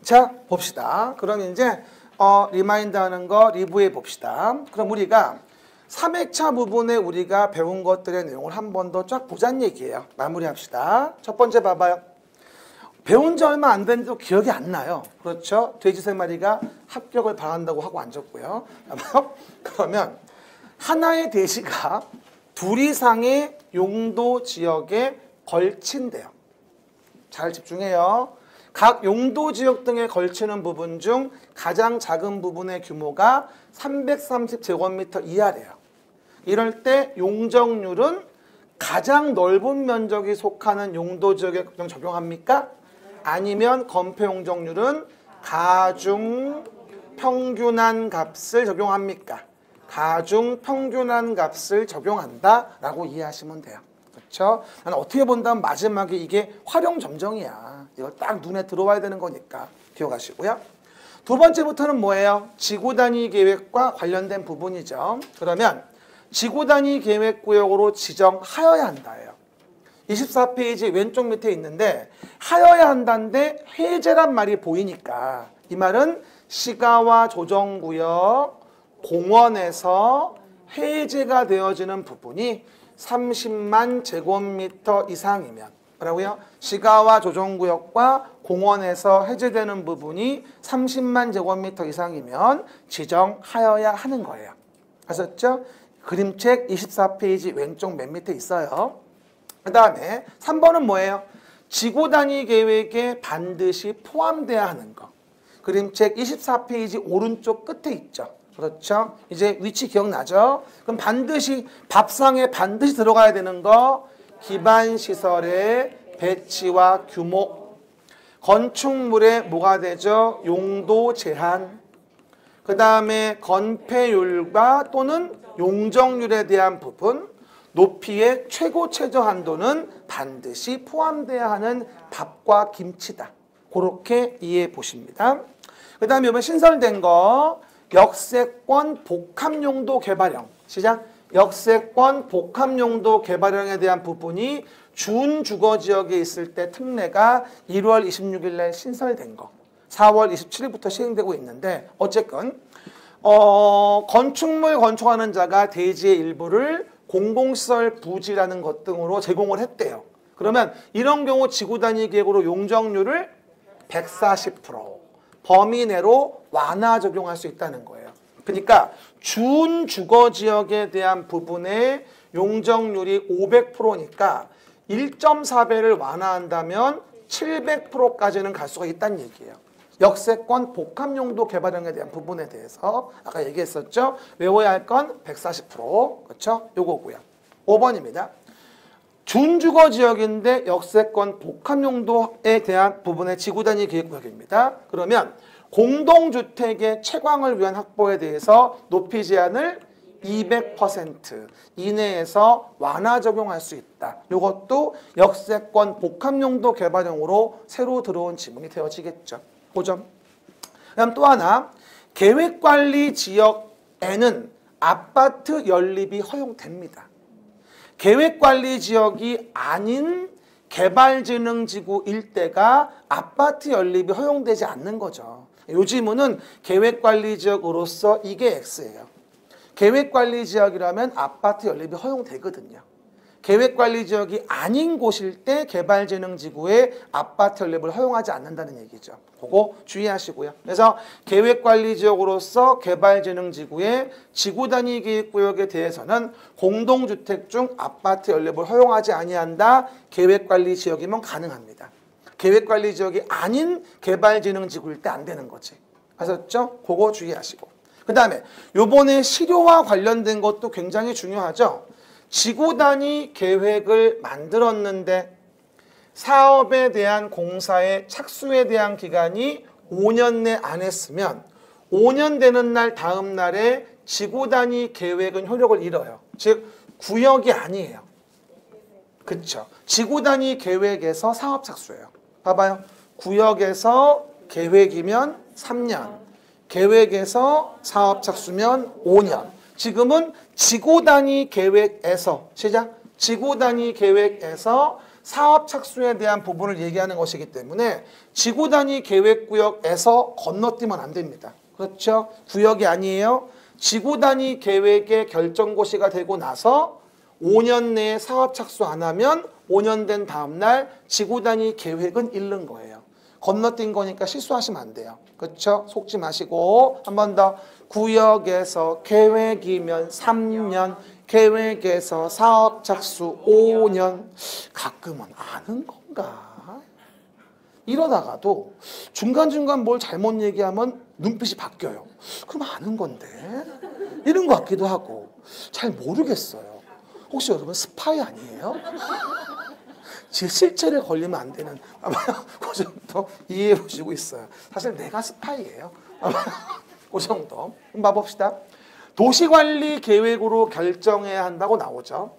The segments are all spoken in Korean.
자, 봅시다. 그럼 이제 리마인드 하는 거 리뷰해 봅시다. 그럼 우리가 3회차 부분에 우리가 배운 것들의 내용을 한 번 더 쫙 보자는 얘기예요. 마무리합시다. 첫 번째 봐봐요. 배운 지 얼마 안 됐는데도 기억이 안 나요. 그렇죠? 돼지 3마리가 합격을 바란다고 하고 앉았고요. 그러면 하나의 돼지가 둘 이상의 용도 지역에 걸친대요. 잘 집중해요. 각 용도 지역 등에 걸치는 부분 중 가장 작은 부분의 규모가 330제곱미터 이하래요. 이럴 때 용적률은 가장 넓은 면적이 속하는 용도 지역에 적용합니까? 아니면 건폐 용적률은 가중 평균한 값을 적용합니까? 가중 평균한 값을 적용한다라고 이해하시면 돼요. 그렇죠? 나는 어떻게 본다면 마지막에 이게 활용 점정이야. 이거 딱 눈에 들어와야 되는 거니까 기억하시고요. 두 번째부터는 뭐예요? 지구 단위 계획과 관련된 부분이죠. 그러면 지구 단위 계획 구역으로 지정하여야 한다예요. 24페이지 왼쪽 밑에 있는데 하여야 한다인데 해제란 말이 보이니까 이 말은 시가와 조정구역 공원에서 해제가 되어지는 부분이 30만 제곱미터 이상이면 뭐라고요? 시가와 조정구역과 공원에서 해제되는 부분이 30만 제곱미터 이상이면 지정하여야 하는 거예요. 아셨죠? 그림책 24페이지 왼쪽 맨 밑에 있어요. 그 다음에 3번은 뭐예요? 지구 단위 계획에 반드시 포함돼야 하는 거. 그림책 24페이지 오른쪽 끝에 있죠. 그렇죠? 이제 위치 기억나죠? 그럼 반드시 밥상에 반드시 들어가야 되는 거 기반시설의 배치와 규모, 건축물의 뭐가 되죠? 용도 제한, 그 다음에 건폐율과 또는 용적률에 대한 부분, 높이의 최고 최저 한도는 반드시 포함돼야 하는 밥과 김치다. 그렇게 이해해 보십니다. 그 다음에 이번 신설된 거 역세권 복합용도 개발형. 시작. 역세권 복합용도 개발형에 대한 부분이 준주거지역에 있을 때 특례가 1월 26일 날 신설된 거. 4월 27일부터 시행되고 있는데 어쨌건 건축물 건축하는 자가 대지의 일부를 공공시설 부지라는 것 등으로 제공을 했대요. 그러면 이런 경우 지구 단위 계획으로 용적률을 140% 범위 내로 완화 적용할 수 있다는 거예요. 그러니까 준주거지역에 대한 부분의 용적률이 500%니까 1.4배를 완화한다면 700%까지는 갈 수가 있다는 얘기예요. 역세권 복합용도 개발형에 대한 부분에 대해서 아까 얘기했었죠. 외워야 할 건 140%. 그렇죠? 요거고요. 5번입니다. 준주거지역인데 역세권 복합용도에 대한 부분의 지구단위 계획구역입니다. 그러면 공동주택의 채광을 위한 확보에 대해서 높이 제한을 200% 이내에서 완화 적용할 수 있다. 이것도 역세권 복합용도 개발형으로 새로 들어온 지문이 되어지겠죠. 5점. 그다음 또 하나, 계획관리 지역에는 아파트 연립이 허용됩니다. 계획관리 지역이 아닌 개발진흥지구 일대가 아파트 연립이 허용되지 않는 거죠. 요 지문은 계획관리지역으로서 이게 X예요. 계획관리지역이라면 아파트 연립이 허용되거든요. 계획관리지역이 아닌 곳일 때 개발진흥지구에 아파트 연립을 허용하지 않는다는 얘기죠. 그거 주의하시고요. 그래서 계획관리지역으로서 개발진흥지구의 지구단위 계획구역에 대해서는 공동주택 중 아파트 연립을 허용하지 아니한다. 계획관리지역이면 가능합니다. 계획관리지역이 아닌 개발진흥지구일 때 안 되는 거지. 아셨죠? 그거 주의하시고. 그 다음에 요번에 실효와 관련된 것도 굉장히 중요하죠. 지구단위 계획을 만들었는데 사업에 대한 공사의 착수에 대한 기간이 5년 내 안 했으면 5년 되는 날 다음 날에 지구단위 계획은 효력을 잃어요. 즉 구역이 아니에요. 그쵸? 지구단위 계획에서 사업 착수예요. 봐봐요. 구역에서 계획이면 3년, 계획에서 사업 착수면 5년. 지금은 지구단위 계획에서 시작. 지구단위 계획에서 사업 착수에 대한 부분을 얘기하는 것이기 때문에 지구 단위 계획구역에서 건너뛰면 안 됩니다. 그렇죠? 구역이 아니에요. 지구 단위 계획의 결정고시가 되고 나서 5년 내에 사업 착수 안 하면 5년 된 다음 날 지구 단위 계획은 잃는 거예요. 건너뛴 거니까 실수하시면 안 돼요. 그렇죠? 속지 마시고 한 번 더. 구역에서 계획이면 3년, 계획에서 사업 착수 5년. 가끔은 아는 건가? 이러다가도 중간중간 뭘 잘못 얘기하면 눈빛이 바뀌어요. 그럼 아는 건데? 이런 것 같기도 하고 잘 모르겠어요. 혹시 여러분 스파이 아니에요? 실체를 걸리면 안 되는 그 정도 이해해 보시고 있어요. 사실 내가 스파이예요. 그 정도. 한번 봐봅시다. 도시관리 계획으로 결정해야 한다고 나오죠.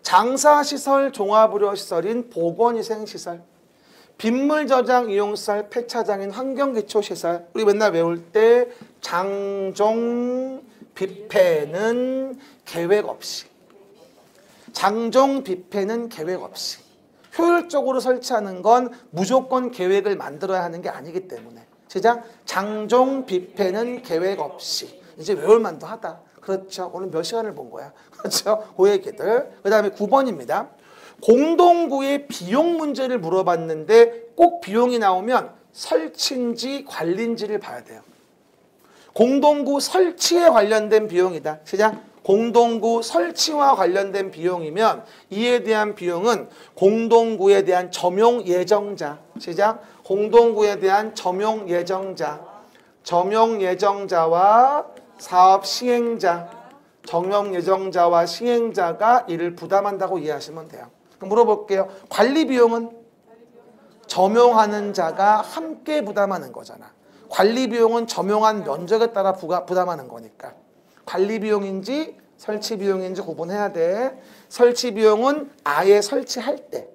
장사시설 종합의료시설인 보건위생시설, 빗물저장 이용시설 폐차장인 환경기초시설. 우리 맨날 외울 때 장종 뷔페는 계획 없이, 장종 뷔페는 계획 없이 효율적으로 설치하는 건 무조건 계획을 만들어야 하는 게 아니기 때문에. 시작. 장종 뷔페는 계획 없이. 이제 외울 만도 하다. 그렇죠. 오늘 몇 시간을 본 거야. 그렇죠. 그 얘기들. 그 다음에 9번입니다. 공동구의 비용 문제를 물어봤는데 꼭 비용이 나오면 설치인지 관리인지를 봐야 돼요. 공동구 설치에 관련된 비용이다. 시작. 공동구 설치와 관련된 비용이면 이에 대한 비용은 공동구에 대한 점용 예정자. 시작. 공동구에 대한 점용 예정자. 점용 예정자와 사업 시행자. 점용 예정자와 시행자가 이를 부담한다고 이해하시면 돼요. 그럼 물어볼게요. 관리 비용은 점용하는 자가 함께 부담하는 거잖아. 관리 비용은 점용한 면적에 따라 부담하는 거니까. 관리 비용인지 설치 비용인지 구분해야 돼. 설치 비용은 아예 설치할 때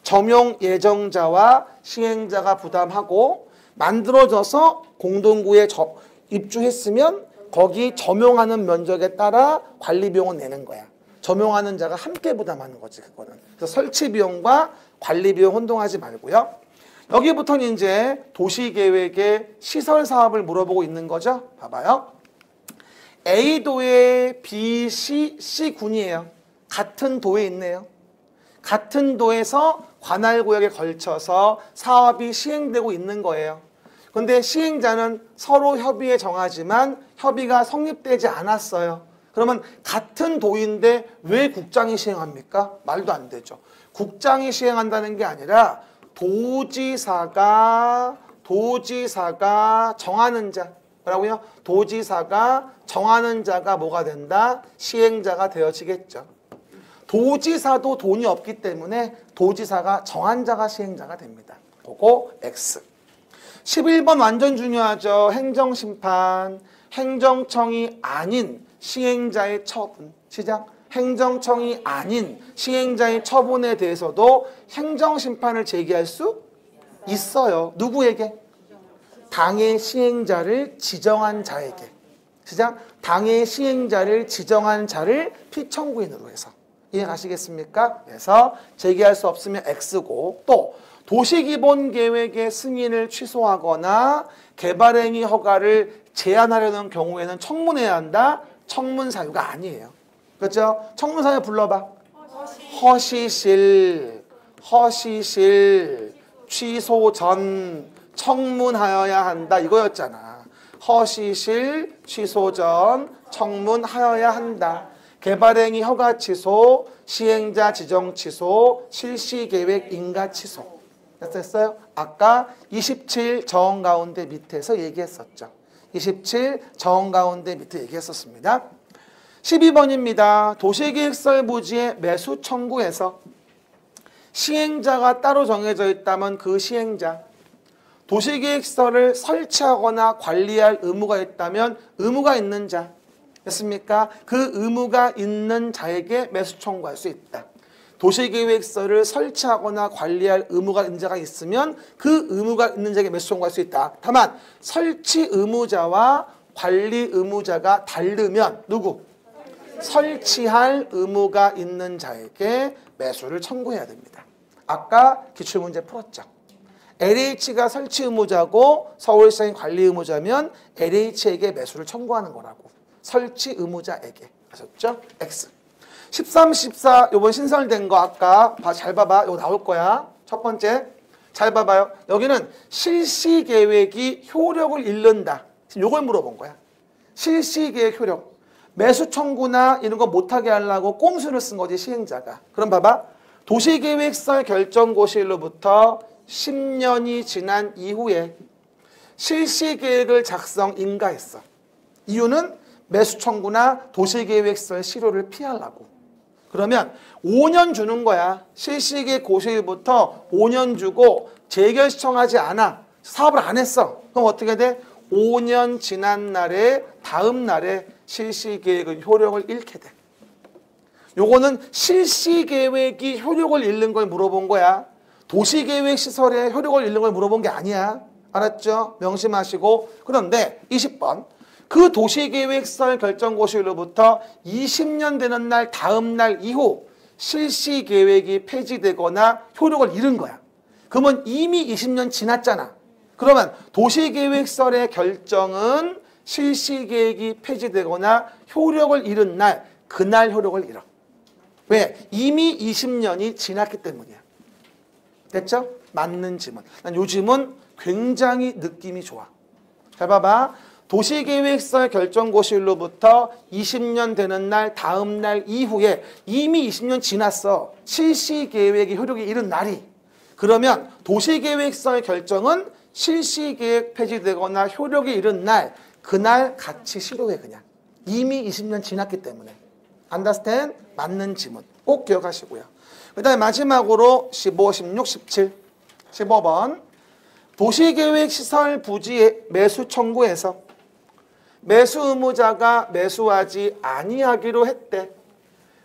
점용 예정자와 시행자가 부담하고, 만들어져서 공동구에 입주했으면 거기 점용하는 면적에 따라 관리 비용은 내는 거야. 점용하는 자가 함께 부담하는 거지, 그거는. 그래서 설치 비용과 관리 비용 혼동하지 말고요. 여기부터는 이제 도시계획의 시설 사업을 물어보고 있는 거죠. 봐봐요. A도에 B, C군이에요. 같은 도에 있네요. 같은 도에서 관할구역에 걸쳐서 사업이 시행되고 있는 거예요. 근데 시행자는 서로 협의에 정하지만 협의가 성립되지 않았어요. 그러면 같은 도인데 왜 국장이 시행합니까? 말도 안 되죠. 국장이 시행한다는 게 아니라 도지사가 정하는 자. 뭐라고요? 도지사가 정하는 자가 뭐가 된다? 시행자가 되어지겠죠. 도지사도 돈이 없기 때문에 도지사가 정한 자가 시행자가 됩니다. 그거 X. 11번 완전 중요하죠. 행정심판. 행정청이 아닌 시행자의 처분. 시작. 행정청이 아닌 시행자의 처분에 대해서도 행정심판을 제기할 수 있어요. 누구에게? 당의 시행자를 지정한 자에게. 시작. 당의 시행자를 지정한 자를 피청구인으로 해서. 이해가시겠습니까? 그래서 제기할 수 없으면 X고, 또 도시기본계획의 승인을 취소하거나 개발행위 허가를 제한하려는 경우에는 청문해야 한다. 청문 사유가 아니에요. 그렇죠? 청문 사유 불러봐. 허시실 취소 전 청문하여야 한다. 이거였잖아. 허시실 취소 전 청문하여야 한다. 개발행위 허가 취소, 시행자 지정 취소, 실시계획 인가 취소. 됐어요? 아까 27 정 가운데 밑에서 얘기했었죠. 27 정 가운데 밑에 얘기했었습니다. 12번입니다. 도시계획설 부지의 매수 청구에서 시행자가 따로 정해져 있다면 그 시행자, 도시계획서를 설치하거나 관리할 의무가 있다면 의무가 있는 자, 됐습니까? 그 의무가 있는 자에게 매수 청구할 수 있다. 도시계획서를 설치하거나 관리할 의무가 있는 자가 있으면 그 의무가 있는 자에게 매수 청구할 수 있다. 다만 설치 의무자와 관리 의무자가 다르면 누구? 설치할 의무가 있는 자에게 매수를 청구해야 됩니다. 아까 기출문제 풀었죠. LH가 설치 의무자고 서울시장이 관리 의무자면 LH에게 매수를 청구하는 거라고. 설치 의무자에게. 아셨죠? X. 13, 14 요번 신설된 거 아까 잘 봐봐. 이거 나올 거야. 첫 번째. 잘 봐봐요. 여기는 실시 계획이 효력을 잃는다. 지금 요걸 물어본 거야. 실시 계획 효력. 매수 청구나 이런 거 못하게 하려고 꼼수를 쓴 거지 시행자가. 그럼 봐봐. 도시계획설 결정고시일로부터 10년이 지난 이후에 실시계획을 작성 인가했어. 이유는 매수 청구나 도시계획설 실효를 피하려고. 그러면 5년 주는 거야. 실시계획 고시일부터 5년 주고 재결 시청하지 않아. 사업을 안 했어. 그럼 어떻게 돼? 5년 지난 날에 다음 날에 실시계획은 효력을 잃게 돼. 요거는 실시계획이 효력을 잃는 걸 물어본 거야. 도시계획 시설에 효력을 잃는 걸 물어본 게 아니야. 알았죠? 명심하시고. 그런데 20번. 그 도시계획설 결정고시일로부터 20년 되는 날 다음 날 이후 실시계획이 폐지되거나 효력을 잃은 거야. 그러면 이미 20년 지났잖아. 그러면 도시계획설의 결정은 실시계획이 폐지되거나 효력을 잃은 날, 그날 효력을 잃어. 왜? 이미 20년이 지났기 때문이야. 됐죠? 맞는 지문. 난 요 지문 굉장히 느낌이 좋아. 잘 봐봐. 도시계획설 결정고시일로부터 20년 되는 날, 다음 날 이후에 이미 20년 지났어. 실시계획이 효력이 잃은 날이. 그러면 도시계획설 결정은 실시계획 폐지되거나 효력이 잃은 날, 그날 같이 실효해 그냥. 이미 20년 지났기 때문에. understand? 맞는 지문. 꼭 기억하시고요. 그 다음에 마지막으로 15, 16, 17. 15번. 도시계획시설 부지의 매수 청구에서 매수 의무자가 매수하지 아니하기로 했대.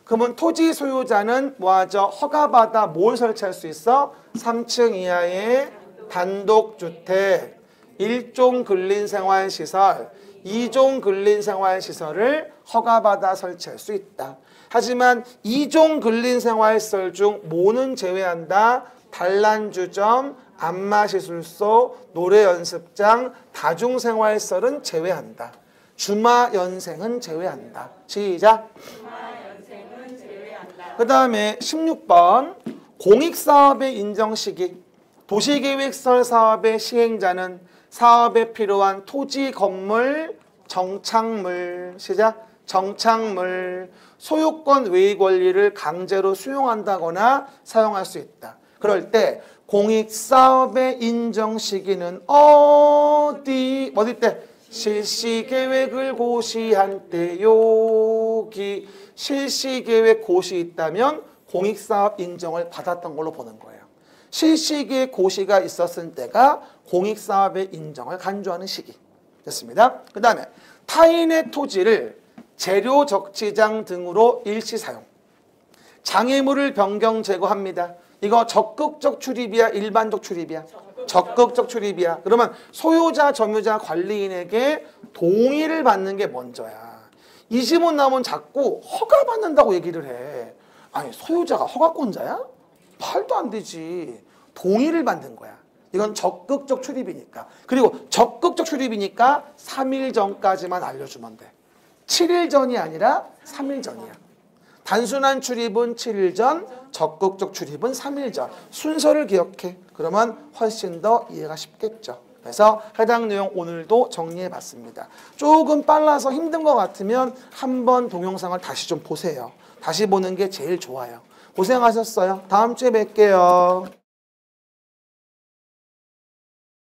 그러면 토지 소유자는 뭐하죠? 허가받아 뭘 설치할 수 있어? 3층 이하의 단독주택, 1종 근린생활시설, 2종 근린생활시설을 허가받아 설치할 수 있다. 하지만 2종 근린생활시설 중 뭐는 제외한다? 단란주점, 안마시술소, 노래연습장, 다중생활시설은 제외한다. 주마연생은 제외한다. 시작. 주마연생은 제외한다. 그 다음에 16번. 공익사업의 인정시기. 도시계획설 사업의 시행자는 사업에 필요한 토지, 건물, 정착물, 시작. 정착물, 소유권 외의 권리를 강제로 수용한다거나 사용할 수 있다. 그럴 때 공익사업의 인정 시기는 어디 때? 실시계획을 고시한 때. 여기 실시계획 고시 있다면 공익사업 인정을 받았던 걸로 보는 거예요. 실시계획 고시가 있었을 때가 공익사업의 인정을 간주하는 시기. 됐습니다. 그 다음에 타인의 토지를 재료 적치장 등으로 일시 사용. 장애물을 변경 제거합니다. 이거 적극적 출입이야, 일반적 출입이야? 적극적 출입이야. 그러면 소유자, 점유자, 관리인에게 동의를 받는 게 먼저야. 이 지문 나오면 자꾸 허가받는다고 얘기를 해. 아니, 소유자가 허가권자야? 말도 안 되지. 동의를 받는 거야. 이건 적극적 출입이니까. 그리고 적극적 출입이니까 3일 전까지만 알려주면 돼. 7일 전이 아니라 3일 전이야. 단순한 출입은 7일 전, 적극적 출입은 3일 전. 순서를 기억해. 그러면 훨씬 더 이해가 쉽겠죠. 그래서 해당 내용 오늘도 정리해봤습니다. 조금 빨라서 힘든 것 같으면 한번 동영상을 다시 좀 보세요. 다시 보는 게 제일 좋아요. 고생하셨어요. 다음 주에 뵐게요.